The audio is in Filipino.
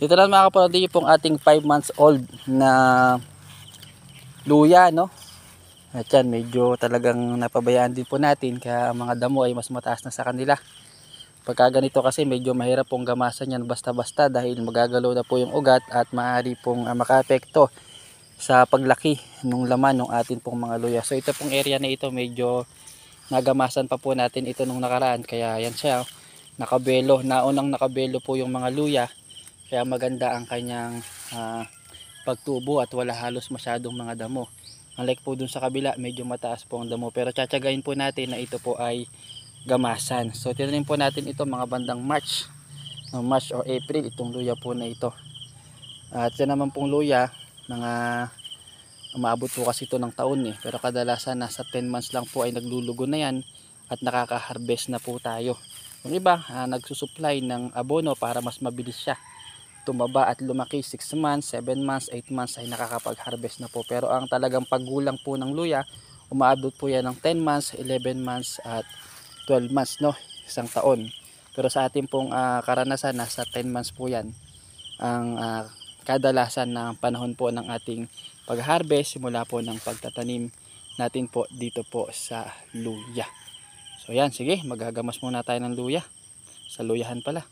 Dito na mga kapatid pong ating 5 months old na luya, no? At yan, medyo talagang napabayaan din po natin, kaya ang mga damo ay mas mataas na sa kanila. Pagka ganito kasi medyo mahirap pong gamasan yan basta-basta dahil magagalaw na po yung ugat at maaari pong makaapekto sa paglaki ng laman ng atin pong mga luya. So ito pong area na ito medyo nagamasan pa po natin ito nung nakaraan, kaya yan siya, nakabelo, naunang nakabelo po yung mga luya. Kaya maganda ang kanyang pagtubo at wala halos masyadong mga damo. Unlike po dun sa kabila, medyo mataas po ang damo. Pero tsatsagain po natin na ito po ay gamasan. So tinanim po natin ito mga bandang March. No, March o April itong luya po na ito. At yan naman pong luya, mga umaabot po kasi ito ng taon Pero kadalasan nasa 10 months lang po ay naglulugo na yan at nakaka-harvest na po tayo. Yung iba, nagsusupply ng abono para mas mabilis siya tumaba at lumaki. 6 months, 7 months, 8 months ay nakakapag-harvest na po. Pero ang talagang paggulang po ng luya, umaabot po yan ng 10 months, 11 months at 12 months, no? Isang taon. Pero sa ating pong karanasan, nasa 10 months po yan ang kadalasan ng panahon po ng ating pag-harvest simula po ng pagtatanim natin po dito po sa luya. So yan, sige, magagamas muna tayo ng luya sa luyahan pala.